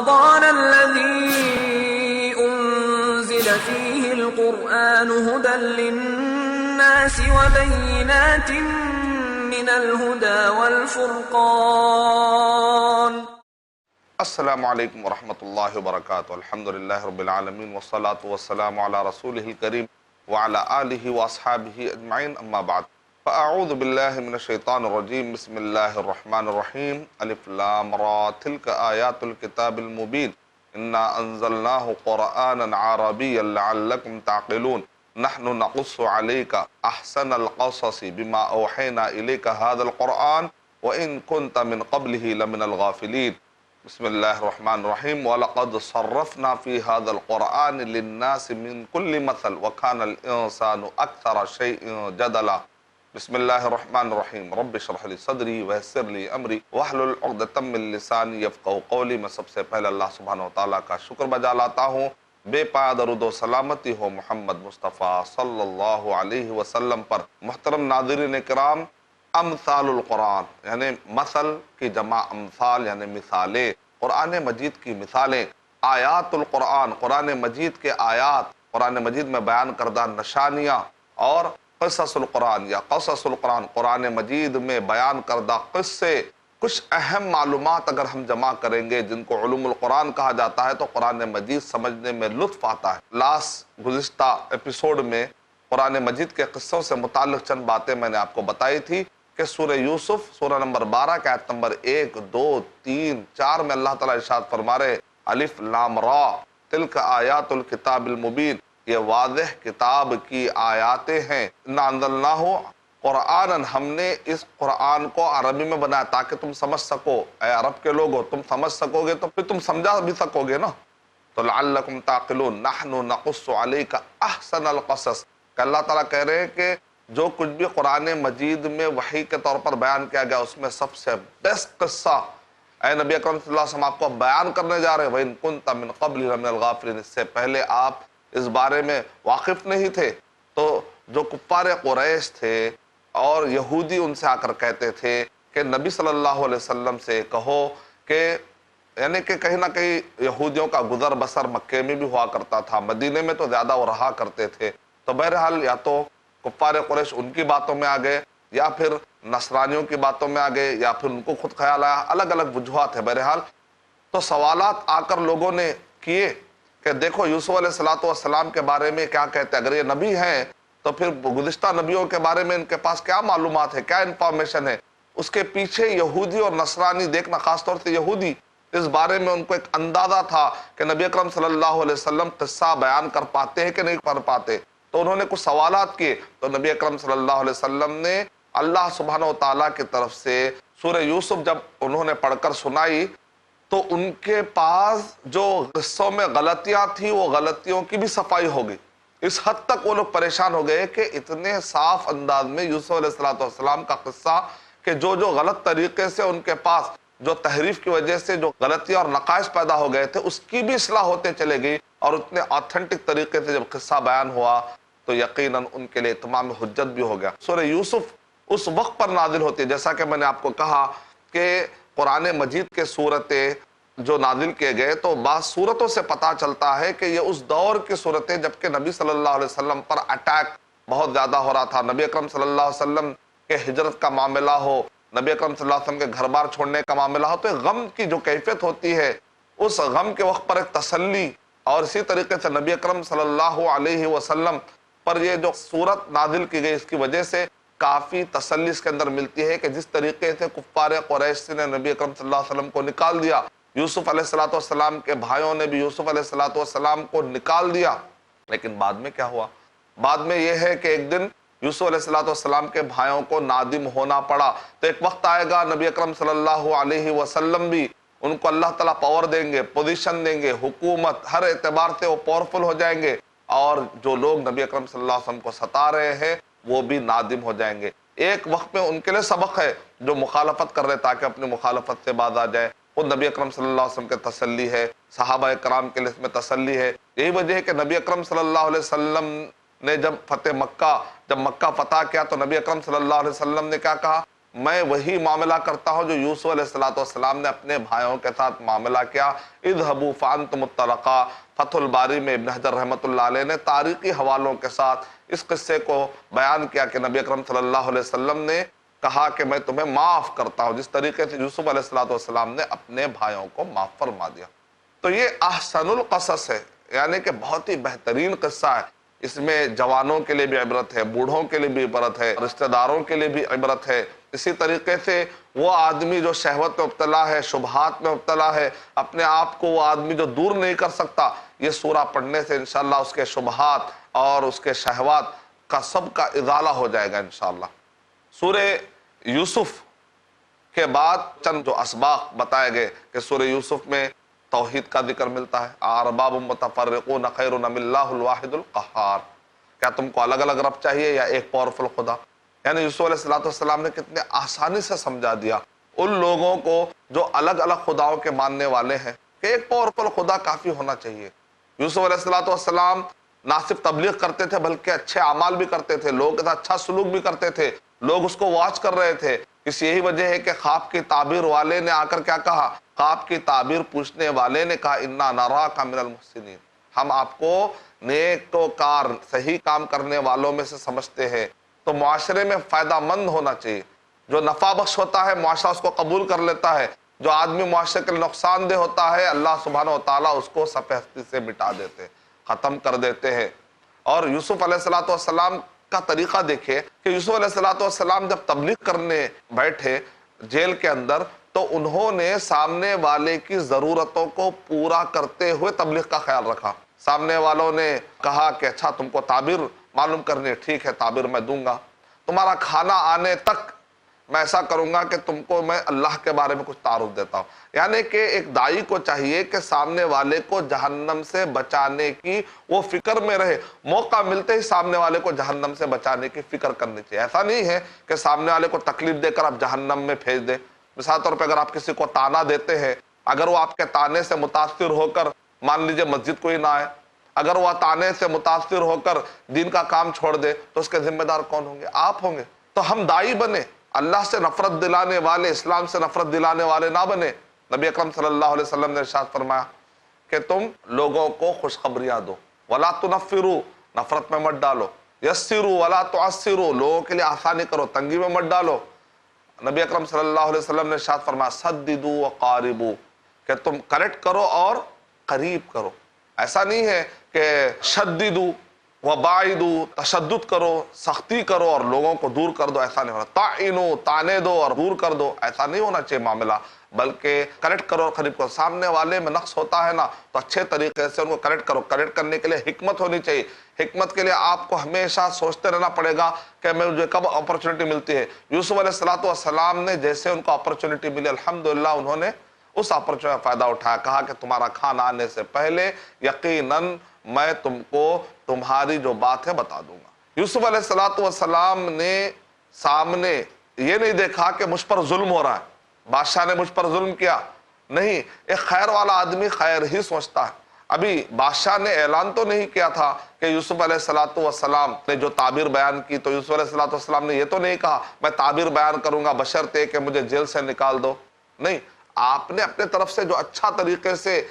رمضان الذي أنزل فيه القرآن هدى للناس وبينات من الهدى والفرقان. السلام علیکم ورحمۃ اللہ وبرکاتہ. الحمدللہ رب العالمین والصلاة والسلام علی رسولہ الکریم وعلی آلہ واصحابہ اجمعین، اما بعد. فاعوذ باللہ من الشیطان الرجیم. بسم اللہ الرحمن الرحیم. الف لام را تلک آیات الکتاب المبین انا انزلناہ قرآنا عربیا لعلکم تعقلون. نحن نقص علیک احسن القصص بما اوحینا الیک هذا القرآن وان كنت من قبلہ لمن الغافلین. بسم اللہ الرحمن الرحیم. وَلَقَدْ صَرَّفْنَا فِي هَذَا الْقُرْآنِ لِلنَّاسِ مِن كُلِّ مَثَلٍ وَكَانَ الْإِنسَانُ أَكْثَرَ شَيْءٍ جَدَلًا. بسم اللہ الرحمن الرحیم. رب اشرح لی صدری ویسر لی امری واحلل عقدۃ من لسانی یفقہوا قولی. میں سب سے پہلے اللہ سبحانہ وتعالیٰ کا شکر بجا لاتا ہوں. بے پایا درود و سلامتی ہو محمد مصطفیٰ صلی اللہ علیہ وسلم پر. محترم ناظرین کرام، امثال القرآن یعنی مثل کی جمع امثال یعنی مثالیں، قرآن مجید کی مثالیں. آیات القرآن، قرآن مجید کے آیات، قرآن مجید میں بیان کردہ نشانیاں. اور قصص القرآن یا قصص القرآن، قرآن مجید میں بیان کردہ قصے. کچھ اہم معلومات اگر ہم جمع کریں گے جن کو علوم القرآن کہا جاتا ہے تو قرآن مجید سمجھنے میں لطف آتا ہے. گزشتہ ایپیسوڈ میں قرآن مجید کے قصوں سے متعلق چند باتیں میں نے آپ کو بتائی تھی کہ سورہ یوسف سورہ نمبر 12 کے آیت نمبر 1، 2، 3، 4 میں اللہ تعالیٰ ارشاد فرما رہے الف لام را تلک آیات الکتاب المبین، یہ واضح کتاب کی آیاتیں ہیں. انا انزلناہ قرآن، ہم نے اس قرآن کو عربی میں بنایا تاکہ تم سمجھ سکو. اے عرب کے لوگو، تم سمجھ سکو گے تو پھر تم سمجھا بھی سکو گے نا. تو لعلکم تعقلون. نحن نقص علیک احسن القصص، کہ اللہ تعالیٰ کہہ رہے ہیں کہ جو کچھ بھی قرآن مجید میں وحی کے طور پر بیان کیا گیا اس میں سب سے بیسٹ قصہ اے نبی اکرم صلی اللہ علیہ وسلم آپ کو بیان کرنے جا رہے ہیں. وَإِن كُنْتَ مِن قَبْلِ لَمِنَ الْغَافِلِينَ، اس سے پہلے آپ اس بارے میں واقف نہیں تھے. تو جو کفار قریش تھے اور یہودی ان سے آ کر کہتے تھے کہ نبی صلی اللہ علیہ وسلم سے کہو کہ یعنی کہ کہیں نہ کہیں یہودیوں کا گزر بسر مکے میں بھی ہوا کرتا تھا، مدینے میں تو زیادہ وہ رہا کرتے تھے. تو بہرحال یا تو کفار قریش ان کی باتوں میں آ گئے یا پھر نصرانیوں کی باتوں میں آ گئے یا پھر ان کو خود خیال آیا. الگ الگ وجوہات ہے. بہرحال تو سوالات آ کر لوگوں نے کیے کہ دیکھو یوسف علیہ السلام کے بارے میں کیا کہتے ہیں. اگر یہ نبی ہیں تو پھر گزشتہ نبیوں کے بارے میں ان کے پاس کیا معلومات ہے، کیا انفارمیشن ہے. اس کے پیچھے یہودی اور نصرانی دیکھنا، خاص طور سے یہودی، اس بارے میں ان کو ایک اندازہ تھا کہ نبی اکرم صلی اللہ علیہ وسلم قصہ بیان کر پاتے ہیں کہ نہیں کر پاتے. تو انہوں نے کچھ سوالات کیے. تو نبی اکرم صلی اللہ علیہ وسلم نے اللہ سبحانہ وتعالیٰ کی طرف سے سورہ یوسف جب انہوں نے پڑھ کر سنائی تو ان کے پاس جو قصوں میں غلطیاں تھیں وہ غلطیوں کی بھی صفائی ہو گئی. اس حد تک وہ لوگ پریشان ہو گئے کہ اتنے صاف انداز میں یوسف علیہ السلام کا قصہ کہ جو غلط طریقے سے ان کے پاس جو تحریف کی وجہ سے جو غلطیاں اور نقائص پیدا ہو گئے تھے اس کی بھی اصلاح ہوتے چلے گئی. اور اتنے آتھنٹک طریقے سے جب قصہ بیان ہوا تو یقیناً ان کے لیے تمام حجت بھی ہو گیا. سورہ یوسف اس وقت پر نازل ہوتی ہے جیسا کہ میں نے آپ کو کہا کہ قرآن مجید کے صورتیں جو نازل کیے گئے تو بعض صورتوں سے پتہ چلتا ہے کہ یہ اس دور کی صورتیں جبکہ نبی صلی اللہ علیہ وسلم پر اٹیک بہت زیادہ ہو رہا تھا. نبی اکرم صلی اللہ علیہ وسلم کے ہجرت کا معاملہ ہو، نبی اکرم صلی اللہ علیہ وسلم کے گھر بار چھوڑنے کا معاملہ ہو، تو غم کی جو کیفیت ہوتی ہے اس غم کے وقت پر ایک تسلی. اور اسی طریقے سے نبی اکرم صلی اللہ علیہ وسلم پر یہ جو صورت نازل کی گئی اس کی وجہ سے کافی تسلی اس کے اندر ملتی ہے کہ جس طریقے سے کفار قریش نے نبی اکرم صلی اللہ علیہ وسلم کو نکال دیا، یوسف علیہ السلام کے بھائیوں نے بھی یوسف علیہ السلام کو نکال دیا. لیکن بعد میں کیا ہوا؟ بعد میں یہ ہے کہ ایک دن یوسف علیہ السلام کے بھائیوں کو نادم ہونا پڑا. تو ایک وقت آئے گا نبی اکرم صلی اللہ علیہ وسلم بھی ان کو اللہ تعالیٰ پاور دیں گے، پوزیشن دیں گے، حکومت ہر اعتبار سے وہ پاورفل ہو جائیں گے اور جو لوگ نبی اکرم صلی اللہ علیہ وسلم کو ستا رہے ہیں وہ بھی نادم ہو جائیں گے. ایک وقت میں ان کے لیے سبق ہے جو مخالفت کر رہے تاکہ اپنی مخالفت سے باز آ جائے. خود نبی اکرم صلی اللہ علیہ وسلم کے تسلی ہے، صحابہ کرام کے لیے اس میں تسلی ہے. یہی وجہ ہے کہ نبی اکرم صلی اللہ علیہ وسلم نے جب فتح مکہ فتح کیا تو نبی اکرم صلی اللہ علیہ وسلم نے کیا کہا میں وہی معاملہ کرتا ہوں جو یوسف علیہ السلام نے اپنے بھائیوں کے ساتھ معاملہ کیا۔ اذهبوا فانتم الطلقاء، فتح الباری میں ابن حجر رحمۃ اللہ علیہ نے تاریخی حوالوں کے ساتھ اس قصے کو بیان کیا کہ نبی اکرم صلی اللہ علیہ وسلم نے کہا کہ میں تمہیں معاف کرتا ہوں، جس طریقے سے یوسف علیہ السلام نے اپنے بھائیوں کو معاف فرما دیا۔ تو یہ احسن القصص ہے، یعنی کہ بہت ہی بہترین قصہ ہے۔ اس میں جوانوں کے لیے بھی عبرت ہے، بوڑھوں کے لیے بھی عبرت ہے، رشتہ داروں کے لیے بھی عبرت ہے۔ اسی طریقے سے وہ آدمی جو شہوت میں مبتلا ہے، شبہات میں مبتلا ہے، اپنے آپ کو وہ آدمی جو دور نہیں کر سکتا، یہ سورہ پڑھنے سے انشاءاللہ اس کے شبہات اور اس کے شہوات کا سب کا ازالہ ہو جائے گا انشاءاللہ۔ سورہ یوسف کے بعد چند جو اسباق بتائے گئے کہ سورہ یوسف میں توحید کا ذکر ملتا ہے، ارباب متفرقون خیر ام اللہ الواحد القہار، کیا تم کو الگ الگ رب چاہیے یا ایک پاورفل خدا؟ یعنی یوسف علیہ السلام نے کتنے آسانی سے سمجھا دیا ان لوگوں کو جو الگ الگ خداؤں کے ماننے والے ہیں کہ ایک پاورفل خدا کافی ہونا چاہیے۔ یوسف علیہ السلام نہ صرف تبلیغ کرتے تھے بلکہ اچھے اعمال بھی کرتے تھے، لوگوں کے ساتھ اچھا سلوک بھی کرتے تھے، لوگ اس کو واچ کر رہے تھے۔ اس یہی وجہ ہے کہ خواب کی تعبیر والے نے آ کر کیا کہا؟ خواب کی تعبیر پوچھنے والے نے کہا انا نراک من المحسنین، ہم آپ کو نیک و کار صحیح کام کرنے والوں میں سے سمجھتے ہیں۔ تو معاشرے میں فائدہ مند ہونا چاہیے، جو نفع بخش ہوتا ہے معاشرہ اس کو قبول کر لیتا ہے، جو آدمی معاشرے کے لیے نقصان دہ ہوتا ہے اللہ سبحانہ وتعالیٰ اس کو سفح ہستی سے مٹا دیتے، ختم کر دیتے ہیں۔ اور یوسف علیہ السلام کا طریقہ دیکھیں کہ یوسف علیہ السلام جب تبلیغ کرنے بیٹھے جیل کے اندر تو انہوں نے سامنے والے کی ضرورتوں کو پورا کرتے ہوئے تبلیغ کا خیال رکھا۔ سامنے والوں نے کہا کہ اچھا تم کو تعبیر معلوم کرنی ہے، ٹھیک ہے تعبیر میں دوں گا، تمہارا کھانا آنے تک میں ایسا کروں گا کہ تم کو میں اللہ کے بارے میں کچھ تعارف دیتا ہوں۔ یعنی کہ ایک داعی کو چاہیے کہ سامنے والے کو جہنم سے بچانے کی وہ فکر میں رہے، موقع ملتے ہی سامنے والے کو جہنم سے بچانے کی فکر کرنی چاہیے۔ ایسا نہیں ہے کہ سامنے والے کو تکلیف دے کر آپ جہنم میں بھیج دیں۔ مثال طور پہ اگر آپ کسی کو تانا دیتے ہیں، اگر وہ آپ کے تانے سے متاثر ہو کر مان لیجئے مسجد کو ہی نہ آئے، اگر وہ تانے سے متاثر ہو کر دین کا کام چھوڑ دے تو اس کے ذمہ دار کون ہوں گے؟ آپ ہوں گے۔ تو ہم داعی بنے، اللہ سے نفرت دلانے والے، اسلام سے نفرت دلانے والے نہ بنے۔ نبی اکرم صلی اللہ علیہ وسلم نے ارشاد فرمایا کہ تم لوگوں کو خوشخبریاں دو، ولا تنفروا، نفرت میں مت ڈالو، یسروا ولا تعسروا، لوگوں کے لیے آسانی کرو، تنگی میں مت ڈالو۔ نبی اکرم صلی اللہ علیہ وسلم نے ارشاد فرمایا سددوا وقاربوا، کہ تم کریکٹ کرو اور قریب کرو۔ ایسا نہیں ہے کہ شددوا وباعدوا، تشدد کرو، سختی کرو اور لوگوں کو دور کر دو، ایسا نہیں ہونا۔ طعنوا، تانے دو اور دور کر دو، ایسا نہیں ہونا چاہیے معاملہ، بلکہ کریکٹ کرو اور قریب کرو۔ سامنے والے میں نقص ہوتا ہے نا تو اچھے طریقے سے ان کو کریکٹ کرو۔ کریکٹ کرنے کے لیے حکمت ہونی چاہیے، حکمت کے لیے آپ کو ہمیشہ سوچتے رہنا پڑے گا کہ مجھے کب اپرچونٹی ملتی ہے۔ یوسف علیہ السلام نے جیسے ان کو اپرچونٹی ملی الحمدللہ انہوں نے اس اپرچونٹی کا فائدہ اٹھایا، کہا کہ تمہارا کھانا آنے سے پہلے یقیناً میں تم کو تمہاری جو بات ہے بتا دوں گا۔ یوسف علیہ السلام نے سامنے یہ نہیں دیکھا کہ مجھ پر ظلم ہو رہا ہے، بادشاہ نے مجھ پر ظلم کیا، نہیں، ایک خیر والا آدمی خیر ہی سوچتا ہے۔ ابھی بادشاہ نے اعلان تو نہیں کیا تھا کہ یوسف علیہ السلام نے جو تعبیر بیان کی تو یوسف علیہ السلام نے یہ تو نہیں کہا میں تعبیر بیان کروں گا بشرطے کہ مجھے جیل سے نکال دو، نہیں، آپ نے اپنے طرف سے جو اچھا طریقے سے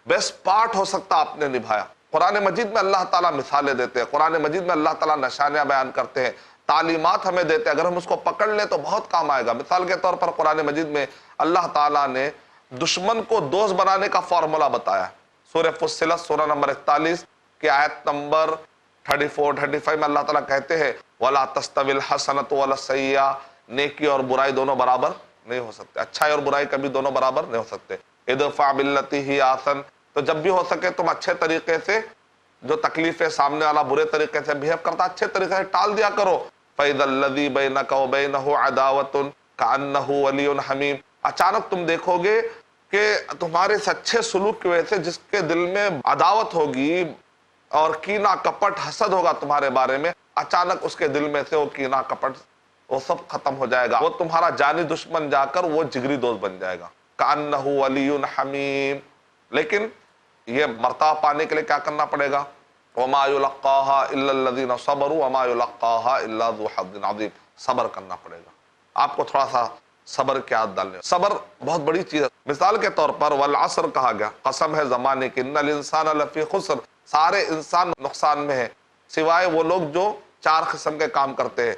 بیسٹ پارٹ ہو سکتا آپ نے نبھایا۔ قرآن مجید میں اللہ تعالیٰ مثالیں دیتے ہیں، قرآن مجید میں اللہ تعالیٰ نشانیاں بیان کرتے ہیں، تعلیمات ہمیں دیتے ہیں، اگر ہم اس کو پکڑ لیں تو بہت کام آئے گا۔ مثال کے طور پر قرآن مجید میں اللہ تعالیٰ نے دشمن کو دوست بنانے کا فارمولا بتایا۔ سورہ فصلت سورہ نمبر 41 کی آیت نمبر 34-35 میں اللہ تعالیٰ کہتے ہیں وَلَا تَسْتَوِي الْحَسَنَةُ وَلَا السَّيِّئَةُ، نیکی اور برائی دونوں برابر نہیں ہو سکتے، اچھائی اور برائی کبھی دونوں برابر نہیں ہو سکتے۔ ادفع باللتی ہی احسن، تو جب بھی ہو سکے تم اچھے طریقے سے جو تکلیفیں سامنے والا برے طریقے سے بہیو کرتا اچھے طریقے سے ٹال دیا کرو۔ فَإِذَا الَّذِي بَيْنَكَ وَبَيْنَهُ عَدَاوَةٌ كَأَنَّهُ وَلِيٌّ حَمِيمٌ، اچانک تم دیکھو گے کہ تمہارے سچے سلوک کی وجہ سے جس کے دل میں عداوت ہوگی اور کینہ کپٹ حسد ہوگا تمہارے بارے میں، اچانک اس کے دل میں سے وہ کینہ کپٹ وہ سب ختم ہو جائے گا، وہ تمہارا جانی دشمن جا کر وہ جگری دوست بن جائے گا۔ كَأَنَّهُ وَلِيٌّ حَمِيمٌ، لیکن یہ مرتبہ پانے کے لیے کیا کرنا پڑے گا؟ وَمَا يُلَقَّاهَا إِلَّا الَّذِينَ صَبَرُوا وَمَا يُلَقَّاهَا إِلَّا ذُو حَظٍّ عَظِيمٍ، صبر کرنا پڑے گا۔ آپ کو تھوڑا سا صبر کی عادت ڈالنے. صبر بہت بڑی چیز ہے. مثال کے طور پر والعصر کہا گیا، قسم ہے زمانے کی، ان الانسان لفی خسر، سارے انسان نقصان میں ہیں سوائے وہ لوگ جو 4 قسم کے کام کرتے ہیں.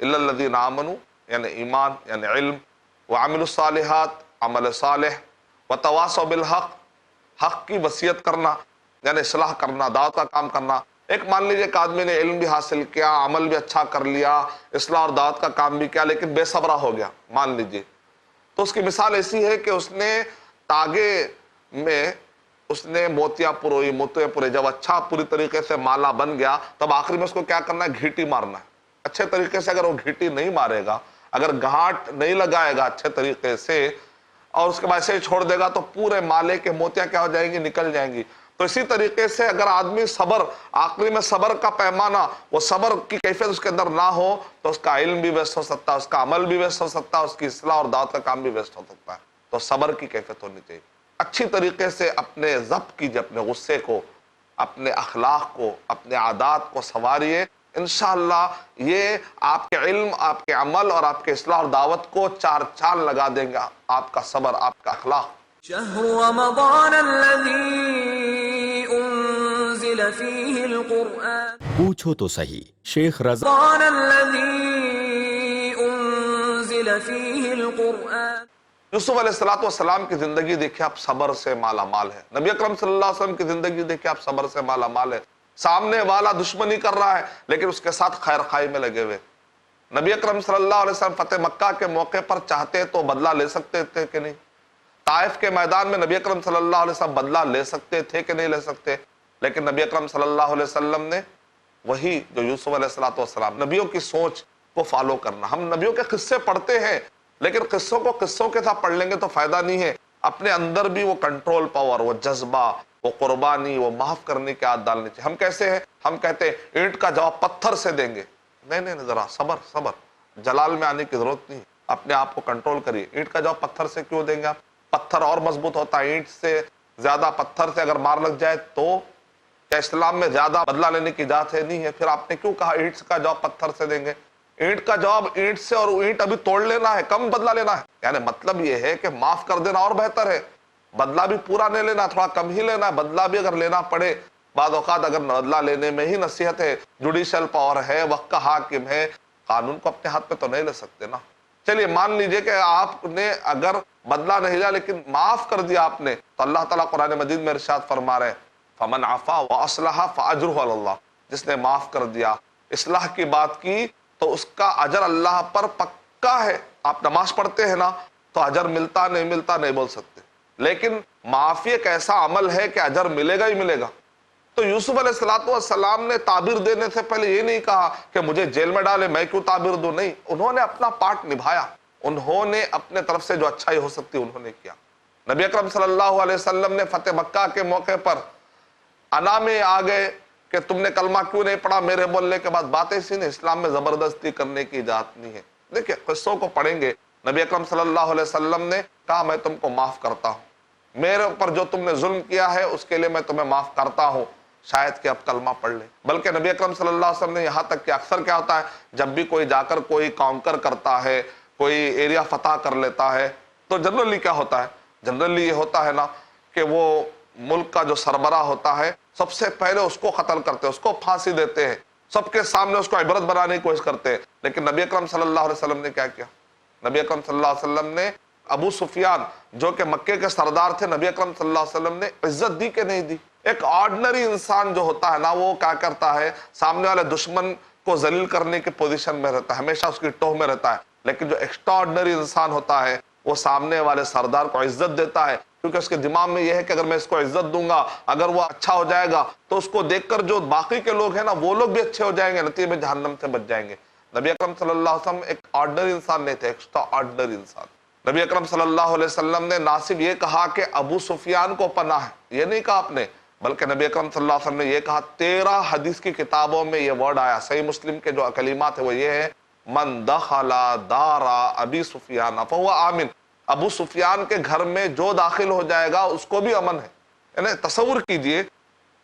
الا الذین آمنوا، یعنی ایمان یعنی علم، وعملوا الصالحات، عمل صالح، وتواصوا بالحق، حق کی وصیت کرنا یعنی اصلاح کرنا، دعوت کا کام کرنا. ایک مان لیجئے ایک آدمی نے علم بھی حاصل کیا، عمل بھی اچھا کر لیا، اصلاح اور دعوت کا کام بھی کیا، لیکن بے صبرا ہو گیا مان لیجئے، تو اس کی مثال ایسی ہے کہ اس نے تاگے میں اس نے موتیاں پروئی، موتیاں پروئی، جب اچھا پوری طریقے سے مالا بن گیا تب آخری میں اس کو کیا کرنا ہے، گھیٹی مارنا ہے. اچھے طریقے سے اگر وہ گھیٹی نہیں مارے گا، اگر گھاٹ نہیں لگائے گا اچھے طریقے سے، اور اس کے بعد ایسے ہی چھوڑ دے گا تو پورے مالے کے موتیاں کیا ہو جائیں گی، نکل جائیں گی. تو اسی طریقے سے اگر آدمی صبر، آخری میں صبر کا پیمانہ، وہ صبر کی کیفیت اس کے اندر نہ ہو تو اس کا علم بھی ویسٹ ہو سکتا ہے، اس کا عمل بھی ویسٹ ہو سکتا ہے، اس کی اصلاح اور دعوت کا کام بھی ویسٹ ہو سکتا ہے. تو صبر کی کیفیت ہونی چاہیے. اچھی طریقے سے اپنے ضبط کیجئے، اپنے غصے کو، اپنے اخلاق کو، اپنے عادات کو سنواریے. انشاءاللہ یہ آپ کے علم، آپ کے عمل اور آپ کے اصلاح اور دعوت کو 4 چاند لگا دیں گا. آپ کا صبر، آپ کا اخلاق. شهر رمضان الذي أنزل فيه القرآن پوچھو تو صحیح شیخ رضا رمضان الذي أنزل فيه القرآن. یوسف علیہ السلام کی زندگی دیکھیں آپ، صبر سے مالا مال ہے. نبی اکرم صلی اللہ علیہ وسلم کی زندگی دیکھیں آپ، صبر سے مالا مال ہے. سامنے والا دشمنی کر رہا ہے لیکن اس کے ساتھ خیر خواہی میں لگے ہوئے. نبی اکرم صلی اللہ علیہ وسلم فتح مکہ کے موقع پر چاہتے تو بدلہ لے سکتے تھے کہ نہیں؟ طائف کے میدان میں نبی اکرم صلی اللہ علیہ وسلم بدلہ لے سکتے تھے کہ نہیں لے سکتے؟ لیکن نبی اکرم صلی اللہ علیہ وسلم نے وہی جو یوسف علیہ السلام، نبیوں کی سوچ کو فالو کرنا. ہم نبیوں کے قصے پڑھتے ہیں لیکن قصوں کو قصوں کے ساتھ پڑھ لیں گے تو فائدہ نہیں ہے. اپنے اندر بھی وہ کنٹرول پاور، وہ جذبہ، وہ قربانی، وہ معاف کرنے کی عادت ڈالنی چاہیے. ہم کیسے ہیں؟ ہم کہتے ہیں اینٹ کا جواب پتھر سے دیں گے. نہیں، ذرا صبر، جلال میں آنے کی ضرورت نہیں. اپنے آپ کو کنٹرول کریے. اینٹ کا جواب پتھر سے کیوں دیں گے آپ؟ پتھر اور مضبوط ہوتا ہے اینٹ سے زیادہ. پتھر سے اگر مار لگ جائے تو کیا اسلام میں زیادہ بدلہ لینے کی اجازت ہے؟ نہیں ہے. پھر آپ نے کیوں کہا اینٹ کا جواب پتھر سے دیں گے؟ اینٹ کا جواب اینٹ سے، اور اینٹ ابھی توڑ لینا ہے، کم بدلہ لینا ہے. یعنی مطلب یہ ہے کہ معاف کر دینا اور بہتر ہے. بدلہ بھی پورا نہیں لینا، تھوڑا کم ہی لینا ہے. بدلہ بھی اگر لینا پڑے، بعض اوقات اگر بدلہ لینے میں ہی نصیحت ہے، جوڈیشل پاور ہے، وقت کا حاکم ہے، قانون کو اپنے ہاتھ پہ تو نہیں لے سکتے نا. چلیے مان لیجئے کہ آپ نے اگر بدلہ نہیں لیا لیکن معاف کر دیا آپ نے، تو اللہ تعالیٰ قرآن مجید میں ارشاد فرما رہے ہیں فَمَنْ عَفَا وَأَصْلَحَ فَأَجْرُهُ عَلَى اللَّهِ. جس نے معاف کر دیا، اصلاح کی بات کی، تو اس کا اجر اللہ پر پکا ہے. آپ نماز پڑھتے ہیں نا تو اجر ملتا نہیں بول سکتے، لیکن معافی ایک ایسا عمل ہے کہ اجر ملے گا ہی ملے گا. تو یوسف علیہ السلام نے تعبیر دینے سے پہلے یہ نہیں کہا کہ مجھے جیل میں ڈالے، میں کیوں تعبیر دوں. نہیں، انہوں نے اپنا پارٹ نبھایا. انہوں نے اپنے طرف سے جو اچھائی ہو سکتی انہوں نے کیا. نبی اکرم صلی اللہ علیہ وسلم نے فتح مکہ کے موقع پر انا میں آ گئے کہ تم نے کلمہ کیوں نہیں پڑھا میرے بولنے کے بعد. بات ایسی نہیں، اسلام میں زبردستی کرنے کی اجازت نہیں ہے. دیکھیں قصوں کو پڑھیں گے. نبی اکرم صلی اللہ علیہ وسلم نے کہا میں تم کو معاف کرتا ہوں، میرے اوپر جو تم نے ظلم کیا ہے اس کے لیے میں تمہیں معاف کرتا ہوں، شاید کہ اب کلمہ پڑھ لیں. بلکہ نبی اکرم صلی اللہ علیہ وسلم نے یہاں تک کہ اکثر کیا ہوتا ہے، جب بھی کوئی جا کر کوئی کانکر کرتا ہے، کوئی ایریا فتح کر لیتا ہے، تو جنرلی کیا ہوتا ہے، جنرلی یہ ہوتا ہے نا کہ وہ ملک کا جو سربراہ ہوتا ہے سب سے پہلے اس کو قتل کرتے ہیں، اس کو پھانسی دیتے ہیں، سب کے سامنے اس کو عبرت بنانے کی کوشش کرتے ہیں. لیکن نبی اکرم صلی اللہ علیہ وسلم نے کیا کیا؟ نبی اکرم صلی اللہ علیہ وسلم نے ابو سفیان جو کہ مکے کے سردار تھے، نبی اکرم صلی اللہ علیہ وسلم نے عزت دی کہ نہیں دی؟ ایک آرڈنری انسان جو ہوتا ہے نا وہ کیا کرتا ہے، سامنے والے دشمن کو ذلیل کرنے کی پوزیشن میں رہتا ہے، ہمیشہ اس کی ٹوہ میں رہتا ہے. لیکن جو ایکسٹرا آرڈنری انسان ہوتا ہے وہ سامنے والے سردار کو عزت دیتا ہے، کیونکہ اس کے دماغ میں یہ ہے کہ اگر میں اس کو عزت دوں گا، اگر وہ اچھا ہو جائے گا تو اس کو دیکھ کر جو باقی کے لوگ ہیں نا وہ لوگ بھی اچھے ہو جائیں گے، نتیجے میں جہنم سے بچ جائیں گے. نبی اکرم صلی اللہ علیہ وسلم ایک آرڈنری انسان نہیں تھے، ایکسٹرا آرڈنری انسان. نبی اکرم صلی اللہ علیہ وسلم نے نہ صرف یہ کہا کہ ابو سفیان کو پناہ ہے، یہ نہیں کہا آپ نے، بلکہ نبی اکرم صلی اللہ علیہ وسلم نے یہ کہا، 13 حدیث کی کتابوں میں یہ ورڈ آیا، صحیح مسلم کے جو کلمات ہیں وہ یہ ہے، من دخل دار ابی سفیان فہو آمن. ابو سفیان کے گھر میں جو داخل ہو جائے گا اس کو بھی امن ہے. یعنی تصور کیجئے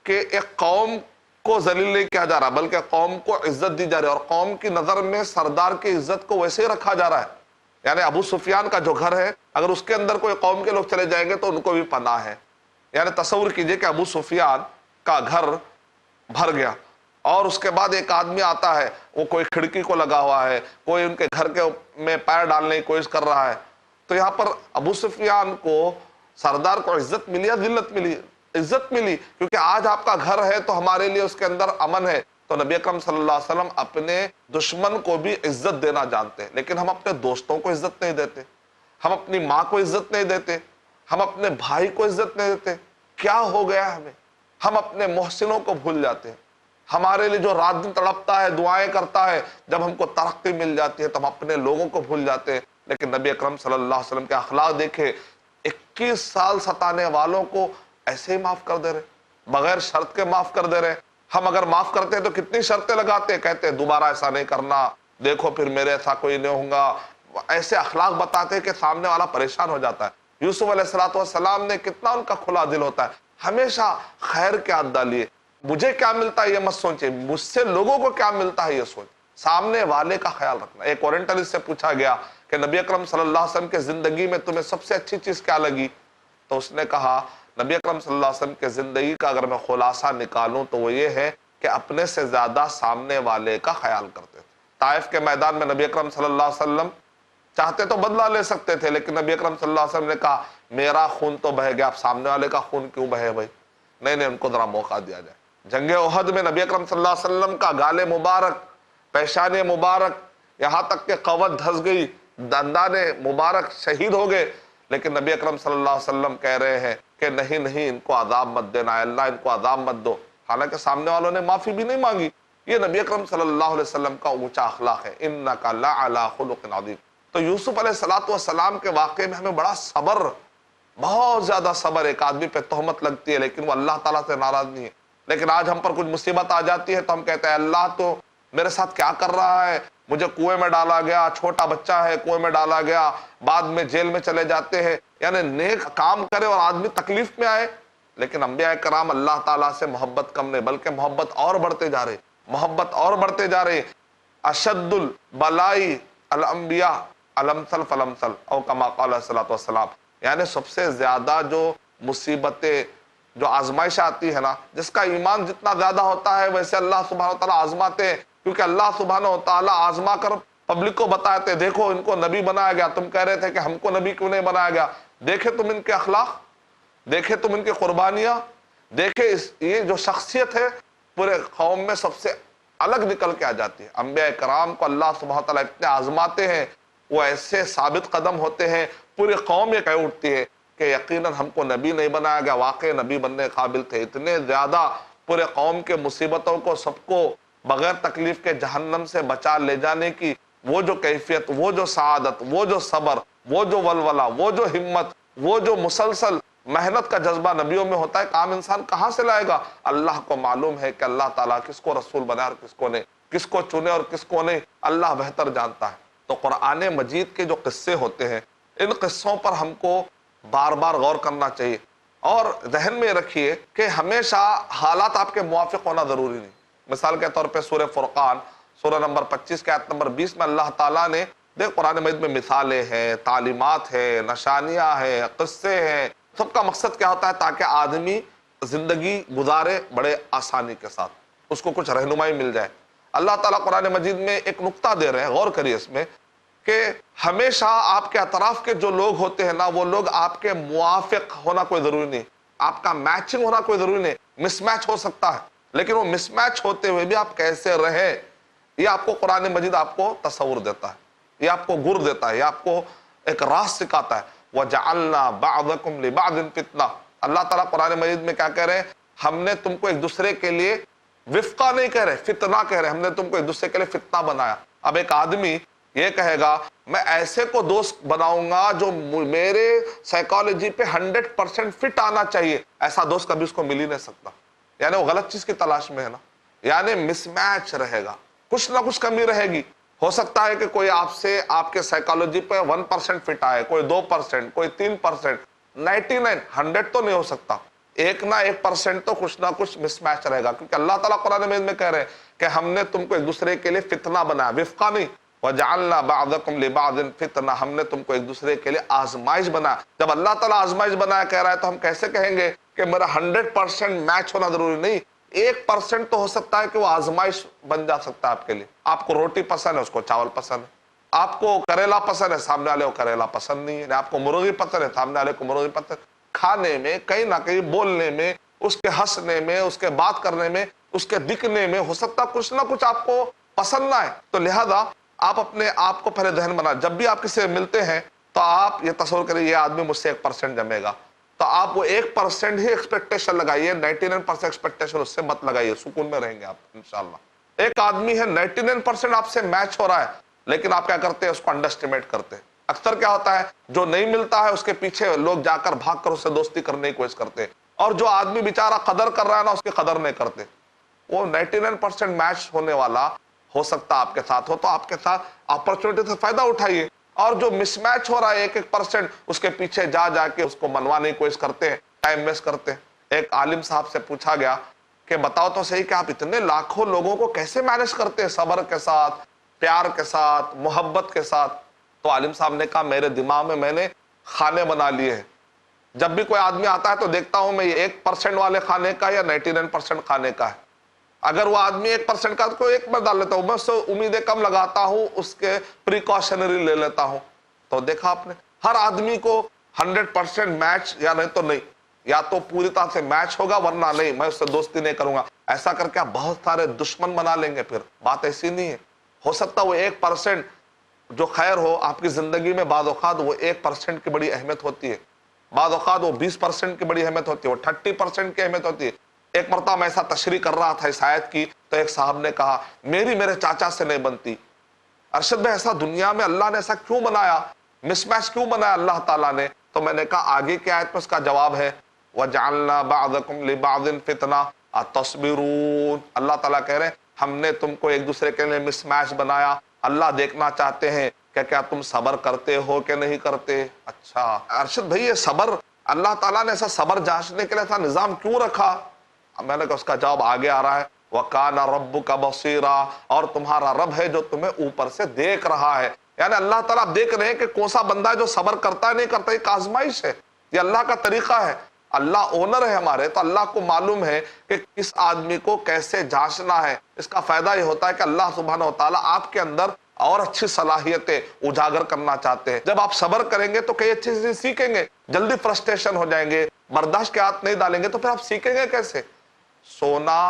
کہ ایک قوم کو ذلیل نہیں کیا جا رہا بلکہ قوم کو عزت دی جا رہی ہے، اور قوم کی نظر میں سردار کی عزت کو ویسے ہی رکھا جا رہا ہے. یعنی ابو سفیان کا جو گھر ہے اگر اس کے اندر کوئی قوم کے لوگ چلے جائیں گے تو ان کو بھی پناہ ہے. یعنی تصور کیجئے کہ ابو سفیان کا گھر بھر گیا اور اس کے بعد ایک آدمی آتا ہے, وہ کوئی کھڑکی کو لگا ہوا ہے, کوئی ان کے گھر کے میں پیر ڈالنے کی کوشش کر رہا ہے. تو یہاں پر ابو سفیان کو, سردار کو عزت ملی یا ذلت ملی؟ عزت ملی, کیونکہ آج آپ کا گھر ہے تو ہمارے لیے اس کے اندر امن ہے. تو نبی اکرم صلی اللہ علیہ وسلم اپنے دشمن کو بھی عزت دینا جانتے ہیں, لیکن ہم اپنے دوستوں کو عزت نہیں دیتے, ہم اپنی ماں کو عزت نہیں دیتے, ہم اپنے بھائی کو عزت نہیں دیتے. کیا ہو گیا ہمیں؟ ہم اپنے محسنوں کو بھول جاتے ہیں. ہمارے لیے جو رات دن تڑپتا ہے, دعائیں کرتا ہے, جب ہم کو ترقی مل جاتی ہے تو ہم اپنے لوگوں کو بھول جاتے ہیں. لیکن نبی اکرم صلی اللہ علیہ وسلم کے اخلاق دیکھے, 21 سال ستانے والوں کو ایسے ہی معاف کر دے رہے, بغیر شرط کے معاف کر دے رہے. ہم اگر معاف کرتے ہیں تو کتنی شرطیں لگاتے ہیں, کہتے ہیں دوبارہ ایسا نہیں کرنا, دیکھو پھر میرے ایسا کوئی نہیں ہوگا. ایسے اخلاق بتاتے ہیں کہ سامنے والا پریشان ہو جاتا ہے. یوسف علیہ السلام نے کتنا ان کا کھلا دل ہوتا ہے, ہمیشہ خیر کے عہد ڈالیے. مجھے کیا ملتا ہے یہ مت سوچے, مجھ سے لوگوں کو کیا ملتا ہے یہ سوچ, سامنے والے کا خیال رکھنا. ایک اورینٹلسٹ سے پوچھا گیا کہ نبی اکرم صلی اللہ علیہ وسلم کے زندگی میں تمہیں سب سے اچھی چیز کیا لگی؟ تو اس نے کہا نبی اکرم صلی اللہ علیہ وسلم کے زندگی کا اگر میں خلاصہ نکالوں تو وہ یہ ہے کہ اپنے سے زیادہ سامنے والے کا خیال کرتے تھے. طائف کے میدان میں نبی اکرم صلی اللہ علیہ وسلم چاہتے تو بدلہ لے سکتے تھے, لیکن نبی اکرم صلی اللہ علیہ وسلم نے کہا میرا خون تو بہہ گیا, اب سامنے والے کا خون کیوں بہے بھائی؟ نہیں, ان کو ذرا موقع دیا جائے. جنگ احد میں نبی اکرم صلی اللہ علیہ وسلم کا گالے مبارک, پیشانے مبارک, یہاں تک کہ قوت دھس گئی, دندان مبارک شہید ہو گئے, لیکن نبی اکرم صلی اللہ علیہ وسلم کہہ رہے ہیں کہ نہیں ان کو عذاب مت دینا, اللہ ان کو عذاب مت دو. حالانکہ سامنے والوں نے معافی بھی نہیں مانگی. یہ نبی اکرم صلی اللہ علیہ وسلم کا اونچا اخلاق ہے, انک لعلی خلق عظیم. تو یوسف علیہ السلام کے واقعے میں ہمیں بڑا صبر, بہت زیادہ صبر. ایک آدمی پہ تہمت لگتی ہے لیکن وہ اللہ تعالیٰ سے ناراض نہیں ہے. لیکن آج ہم پر کچھ مصیبت آ جاتی ہے تو ہم کہتے ہیں اللہ تو میرے ساتھ کیا کر رہا ہے, مجھے کنویں میں ڈالا گیا, چھوٹا بچہ ہے کنویں میں ڈالا گیا, بعد میں جیل میں چلے جاتے ہیں. یعنی نیک کام کرے اور آدمی تکلیف میں آئے. لیکن انبیاء کرام اللہ تعالیٰ سے محبت کم نہیں, بلکہ محبت اور بڑھتے جا رہے, محبت اور بڑھتے جا رہے. اشد البلائی الانبیاء الامثل فالامثل او کما قال علیہ الصلوۃ والسلام. یعنی سب سے زیادہ جو مصیبتیں, جو آزمائش آتی ہے نا, جس کا ایمان جتنا زیادہ ہوتا ہے ویسے اللہ سبحانہ وتعالیٰ آزماتے ہیں. کیونکہ اللہ سبحانہ وتعالیٰ آزما کر پبلک کو بتاتے دیکھو ان کو نبی بنایا گیا, تم کہہ رہے تھے کہ ہم کو نبی کیوں نہیں بنایا گیا, دیکھے تم ان کے اخلاق, دیکھے تم ان کی قربانیاں, دیکھے یہ جو شخصیت ہے پورے قوم میں سب سے الگ نکل کے آ جاتی ہے. انبیاء کرام کو اللہ سبحانہ وتعالیٰ اتنے آزماتے ہیں, وہ ایسے ثابت قدم ہوتے ہیں, پوری قوم یہ کہہ اٹھتی ہے کہ یقیناً ہم کو نبی نہیں بنایا گیا, واقعی نبی بننے قابل تھے. اتنے زیادہ پورے قوم کے مصیبتوں کو, سب کو بغیر تکلیف کے جہنم سے بچا لے جانے کی وہ جو کیفیت, وہ جو سعادت, وہ جو صبر, وہ جو ولولہ, وہ جو ہمت, وہ جو مسلسل محنت کا جذبہ نبیوں میں ہوتا ہے, کام انسان کہاں سے لائے گا؟ اللہ کو معلوم ہے کہ اللہ تعالیٰ کس کو رسول بنائے اور کس کو نہیں, کس کو چنے اور کس کو نہیں, اللہ بہتر جانتا ہے. تو قرآن مجید کے جو قصے ہوتے ہیں, ان قصوں پر ہم کو بار بار غور کرنا چاہیے. اور ذہن میں رکھیے کہ ہمیشہ حالات آپ کے موافق ہونا ضروری نہیں. مثال کے طور پہ سورہ فرقان سورہ نمبر 25 کے آیت نمبر 20 میں اللہ تعالیٰ نے, دیکھ قرآن مجید میں مثالیں ہیں, تعلیمات ہیں, نشانیاں ہیں, قصے ہیں. سب کا مقصد کیا ہوتا ہے؟ تاکہ آدمی زندگی گزارے بڑے آسانی کے ساتھ, اس کو کچھ رہنمائی مل جائے. اللہ تعالیٰ قرآن مجید میں ایک نقطہ دے رہے ہیں, غور کریے اس میں, کہ ہمیشہ آپ کے اطراف کے جو لوگ ہوتے ہیں نا, وہ لوگ آپ کے موافق ہونا کوئی ضروری نہیں, آپ کا میچنگ ہونا کوئی ضروری نہیں. مس میچ ہو سکتا ہے, لیکن وہ مس میچ ہوتے ہوئے بھی آپ کیسے رہیں, یہ آپ کو قرآن مجید آپ کو تصور دیتا ہے, یہ آپ کو گر دیتا ہے, یہ آپ کو ایک راز سکھاتا ہے. وَجَعَلْنَا بَعْضَكُمْ لِبَعْضٍ فِتْنَةً. اللہ تعالیٰ قرآن مجید میں کیا کہہ رہے ہیں؟ ہم نے تم کو ایک دوسرے کے لیے وفقہ نہیں کہہ رہے, فتنہ کہہ رہے, ہم نے تم کو ایک دوسرے کے لیے فتنہ بنایا. اب ایک آدمی یہ کہے گا میں ایسے کو دوست بناؤں گا جو میرے سائیکالوجی پہ 100% فٹ آنا چاہیے, ایسا دوست کبھی اس کو مل ہی نہیں سکتا. یعنی وہ غلط چیز کی تلاش میں ہے نا, یعنی مس میچ رہے گا, کچھ نہ کچھ کمی رہے گی. ہو سکتا ہے کہ کوئی آپ سے آپ کے سائیکالوجی پہ 1% فٹ آئے, کوئی 2%, کوئی 3%, 99, 100 تو نہیں ہو سکتا. 1% تو کچھ نہ کچھ مس میچ رہے گا, کیونکہ اللہ تعالیٰ قرآن مجید میں کہہ رہے ہیں کہ ہم نے تم کو ایک دوسرے کے لیے فتنہ بنایا, وفقہ نہیں. وَجَعَلْنَا بَعْضَكُمْ لِبَعْضٍ فِتْنَةً، ہم نے تم کو ایک دوسرے کے لیے آزمائش بنا. جب اللہ تعالیٰ آزمائش بنایا کہہ رہا ہے تو ہم کیسے کہیں گے کہ میرا 100% میچ ہونا ضروری نہیں. 1% تو ہو سکتا ہے کہ وہ آزمائش بن جا سکتا ہے آپ کے لیے. آپ کو روٹی پسند ہے، اس کو چاول پسند ہے. آپ کو کریلا پسند ہے، سامنے والے کو کریلا پسند نہیں ہے. آپ کو مرغی پسند ہے، سامنے والے کو مرغی پسند. کھانے میں کہیں نہ کہیں، بولنے میں، اس کے ہنسنے میں، اس کے بات کرنے میں، اس کے دکھنے میں ہو سکتا کچھ نہ کچھ آپ کو پسند نہ ہے. تو لہذا آپ اپنے آپ کو پہلے ذہن بنا، جب بھی آپ کسی سے ملتے ہیں تو آپ یہ تصور کریں یہ آدمی مجھ سے 1% جمے گا، تو آپ وہ 1% ہی ایکسپیکٹیشن لگائیے. 99% ایکسپیکٹیشن اس سے مت لگائیے. سکون میں رہیں گے آپ انشاءاللہ. ایک آدمی ہے 99% آپ سے میچ ہو رہا ہے، لیکن آپ کیا کرتے ہیں؟ اس کو انڈر اسٹیمیٹ کرتے ہیں. اکثر کیا ہوتا ہے، جو نہیں ملتا ہے اس کے پیچھے لوگ جا کر بھاگ کر اس سے دوستی کرنے کی کوشش کرتے ہیں، اور جو آدمی بیچارہ قدر کر رہا ہے نا، اس کی قدر نہیں کرتے. وہ 99% میچ ہونے والا ہو سکتا آپ کے ساتھ ہو، تو آپ کے ساتھ اپرچونٹی سے فائدہ اٹھائیے. اور جو مس میچ ہو رہا ہے 1% اس کے پیچھے جا جا کے اس کو منوانے کی کوشش کرتے ہیں، ٹائم ویسٹ کرتے ہیں. ایک عالم صاحب سے پوچھا گیا کہ بتاؤ تو صحیح کہ آپ اتنے لاکھوں لوگوں کو کیسے مینج کرتے ہیں، صبر کے ساتھ، پیار کے ساتھ، محبت کے ساتھ. تو عالم صاحب نے کہا میرے دماغ میں نے کھانے بنا لیے ہیں. جب بھی کوئی آدمی آتا ہے تو دیکھتا ہوں میں یہ 1% والے کھانے کا یا 99% کھانے کا ہے. اگر وہ آدمی 1% کا تو ایک بار ڈال لیتا ہوں، میں اس سے امیدیں کم لگاتا ہوں، اس کے پریکاشنری لے لیتا ہوں. تو دیکھا آپ نے، ہر آدمی کو 100% میچ یا نہیں تو نہیں، یا تو پوری طرح سے میچ ہوگا ورنہ نہیں، میں اس سے دوستی نہیں کروں گا. ایسا کر کے آپ بہت سارے دشمن بنا لیں گے. پھر بات ایسی نہیں ہے. ہو سکتا وہ 1% جو خیر ہو آپ کی زندگی میں، بعض اوقات وہ 1% کی بڑی اہمیت ہوتی ہے، بعض اوقات وہ 20% کی بڑی اہمیت ہوتی ہے، وہ 30% کی اہمیت ہوتی ہے. ایک مرتبہ میں ایسا تشریح کر رہا تھا اس آیت کی، تو ایک صاحب نے کہا میرے چاچا سے نہیں بنتی. ارشد بھائی ایسا دنیا میں اللہ نے ایسا کیوں بنایا، مس میچ کیوں بنایا اللہ تعالیٰ نے؟ تو میں نے کہا آگے کی آیت میں اس کا جواب ہے وَجَعَلْنَا بَعْضَكُمْ لِبَعْضٍ فِتْنَةً أَتَصْبِرُونَ. اللہ تعالیٰ کہہ رہے ہیں ہم نے تم کو ایک دوسرے کے لیے مس میچ بنایا. اللہ دیکھنا چاہتے ہیں کہ کیا تم صبر کرتے ہو کہ نہیں کرتے. اچھا ارشد بھائی یہ صبر، اللہ تعالیٰ نے ایسا صبر جانچنے کے لیے ایسا نظام کیوں رکھا؟ میں نے کہا اس کا جواب آگے آ رہا ہے وَكَانَ رَبُّكَ بَصِيرًا، اور تمہارا رب ہے جو تمہیں اوپر سے دیکھ رہا ہے. یعنی اللہ تعالیٰ دیکھ رہے ہیں کہ کون سا بندہ ہے جو صبر کرتا ہے نہیں کرتا. ایک آزمائش ہے، یہ اللہ کا طریقہ ہے. اللہ اونر ہے ہمارے، تو اللہ کو معلوم ہے کہ کس آدمی کو کیسے جانچنا ہے. اس کا فائدہ یہ ہوتا ہے کہ اللہ سبحانہ و تعالیٰ آپ کے اندر اور اچھی صلاحیتیں اجاگر کرنا چاہتے ہیں. جب آپ صبر کریں گے تو کئی اچھی چیزیں سیکھیں گے. جلدی فرسٹریشن ہو جائیں گے، برداشت کے ہاتھ نہیں ڈالیں گے تو پھر آپ سیکھیں گے کیسے؟ سونا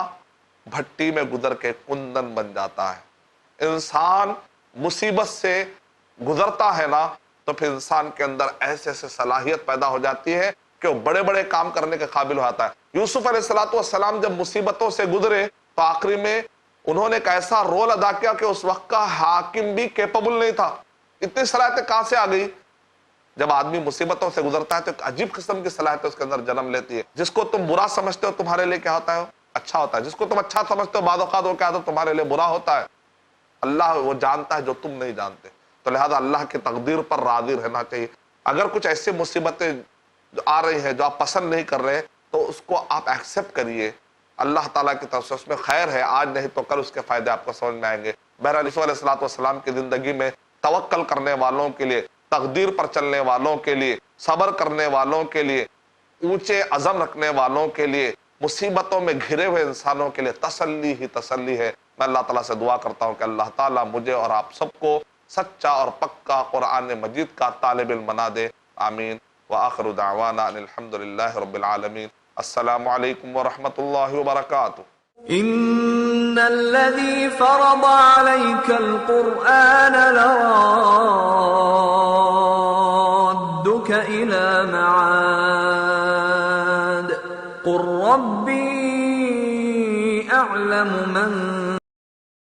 بھٹی میں گزر کے کندن بن جاتا ہے. انسان مصیبت سے گزرتا ہے نا تو پھر انسان کے اندر ایسے صلاحیت پیدا ہو جاتی ہے کہ وہ بڑے بڑے کام کرنے کے قابل ہو جاتا ہے. یوسف علیہ السلام جب مصیبتوں سے گزرے تو آخری میں انہوں نے ایک ایسا رول ادا کیا کہ اس وقت کا حاکم بھی کیپبل نہیں تھا. اتنی صلاحیتیں کہاں سے آ گئی؟ جب آدمی مصیبتوں سے گزرتا ہے تو ایک عجیب قسم کی صلاحیتیں اس کے اندر جنم لیتی ہے. جس کو تم برا سمجھتے ہو تمہارے لیے کیا ہوتا ہے؟ اچھا ہوتا ہے. جس کو تم اچھا سمجھتے ہو بعض اوقات وہ کیا ہوتا ہے تمہارے لیے برا ہوتا ہے. اللہ وہ جانتا ہے جو تم نہیں جانتے. تو لہذا اللہ کی تقدیر پر راضی رہنا چاہیے. اگر کچھ ایسی مصیبتیں جو آ رہی ہیں جو آپ پسند نہیں کر رہے تو اس کو آپ ایکسیپٹ کریے. اللہ تعالیٰ کی طرف سے اس میں خیر ہے، آج نہیں تو کل اس کے فائدے آپ کو سمجھ میں آئیں گے. بہرحال یوسف علیہ السلام کی زندگی میں توکل کرنے والوں کے لیے، تقدیر پر چلنے والوں کے لیے، صبر کرنے والوں کے لیے، اونچے عزم رکھنے والوں کے لیے، مصیبتوں میں گھرے ہوئے انسانوں کے لیے تسلی ہی تسلی ہے. میں اللہ تعالیٰ سے دعا کرتا ہوں کہ اللہ تعالیٰ مجھے اور آپ سب کو سچا اور پکا قرآن مجید کا طالب علم بنا دے. آمین. وآخر دعوانا ان الحمدللہ رب العالمین. السلام علیکم ورحمۃ اللہ وبرکاتہ. إن الذي فرض عليك القرآن لرادك إلى معاد قل ربي أعلم من